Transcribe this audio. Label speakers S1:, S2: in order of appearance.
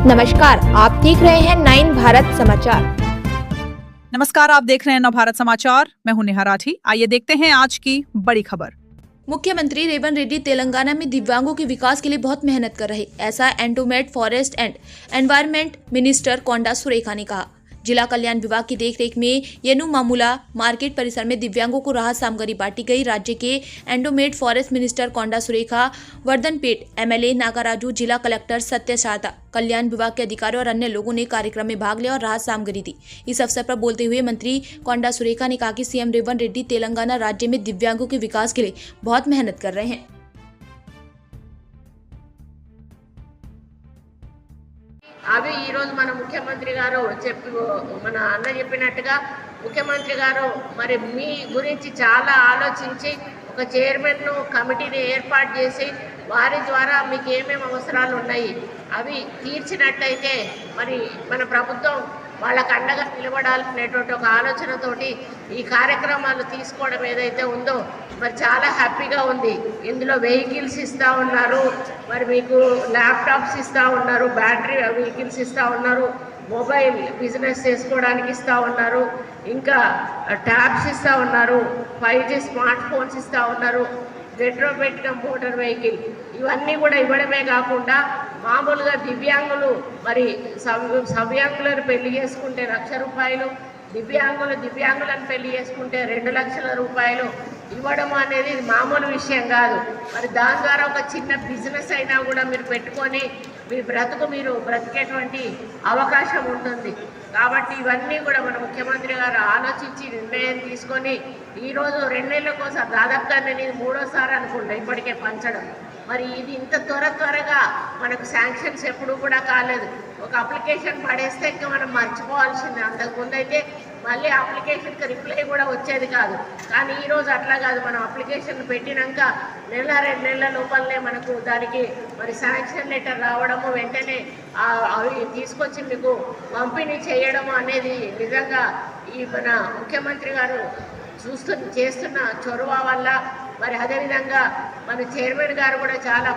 S1: नमस्कार, आप देख रहे हैं 9 भारत समाचार।
S2: नमस्कार, आप देख रहे हैं नव भारत समाचार। मैं हूं नेहा राठी। आइए देखते हैं आज की बड़ी खबर।
S3: मुख्यमंत्री रेवंत रेड्डी तेलंगाना में दिव्यांगों के विकास के लिए बहुत मेहनत कर रहे, ऐसा एंडोमेट फॉरेस्ट एंड एनवायरनमेंट मिनिस्टर कोंडा सुरेखा ने कहा। जिला कल्याण विभाग की देखरेख में येनु मामूला मार्केट परिसर में दिव्यांगों को राहत सामग्री बांटी गई। राज्य के एंडोमेट फॉरेस्ट मिनिस्टर कोंडा सुरेखा, वर्धनपेट एमएलए नागाराजू, जिला कलेक्टर सत्य शारदा, कल्याण विभाग के अधिकारी और अन्य लोगों ने कार्यक्रम में भाग लिया और राहत सामग्री दी। इस अवसर पर बोलते हुए मंत्री कोंडा सुरेखा ने कहा कि सीएम रेवंत रेड्डी तेलंगाना राज्य में दिव्यांगों के विकास के लिए बहुत मेहनत कर रहे हैं।
S4: అవి ఈరోజు మన ముఖ్యమంత్రి గారు మన అన్న చెప్పినట్టుగా ముఖ్యమంత్రి గారు మరి మీ గురించి చాలా ఆలోచించి ఒక చైర్మన్ కమిటీని ఏర్పాటు చేసి వారి ద్వారా మీకు ఏమేమి అవసరాలు ఉన్నాయి అవి తీర్చినట్లయితే మరి మన ప్రభుత్వం వాళ్ళకు అండగా నిలబడాలనేటువంటి ఒక ఆలోచనతోటి ఈ కార్యక్రమాలు తీసుకోవడం ఏదైతే ఉందో మరి చాలా హ్యాపీగా ఉంది. ఇందులో వెహికల్స్ ఇస్తూ ఉన్నారు, మరి మీకు ల్యాప్టాప్స్ ఇస్తూ ఉన్నారు, బ్యాటరీ వెహికల్స్ ఇస్తూ ఉన్నారు, మొబైల్ బిజినెస్ చేసుకోవడానికి ఇస్తూ ఉన్నారు, ఇంకా ట్యాబ్స్ ఇస్తూ ఉన్నారు, 5G స్మార్ట్ ఫోన్స్ ఇస్తూ ఉన్నారు, రెట్రోబెట్ కంప్యూటర్ వెహికల్ ఇవన్నీ కూడా ఇవ్వడమే కాకుండా మామూలుగా దివ్యాంగులు మరి సవ్యాంగులను పెళ్లి చేసుకుంటే 1,00,000 రూపాయలు, దివ్యాంగులను పెళ్లి చేసుకుంటే 2 లక్షల రూపాయలు ఇవ్వడం అనేది మామూలు విషయం కాదు. మరి దాని ద్వారా ఒక చిన్న బిజినెస్ అయినా కూడా మీరు పెట్టుకొని మీ మీరు బ్రతికేటువంటి అవకాశం ఉంటుంది. కాబట్టి ఇవన్నీ కూడా మన ముఖ్యమంత్రి గారు ఆలోచించి నిర్ణయం తీసుకొని ఈరోజు 2 నెలల కోసం దాదాపుగా నేను ఇది 3వసారి అనుకుంటా ఇప్పటికే పంచడం. మరి ఇది ఇంత త్వరగా మనకు శాంక్షన్స్ ఎప్పుడు కూడా కాలేదు. ఒక అప్లికేషన్ పడేస్తే ఇంకా మనం మర్చిపోవాల్సిందే. అంతకుముందు అయితే మళ్ళీ అప్లికేషన్కి రిప్లై కూడా వచ్చేది కాదు. కానీ ఈరోజు అట్లా కాదు, మనం అప్లికేషన్ పెట్టినాక 1-2 నెలల లోపలనే మనకు దానికి మరి శాంక్షన్ లెటర్ రావడము, వెంటనే అవి తీసుకొచ్చి మీకు పంపిణీ చేయడము అనేది నిజంగా ఈ మన ముఖ్యమంత్రి గారు చేస్తున్న చొరవ వల్ల, మరి అదేవిధంగా మన చైర్మన్ గారు కూడా చాలా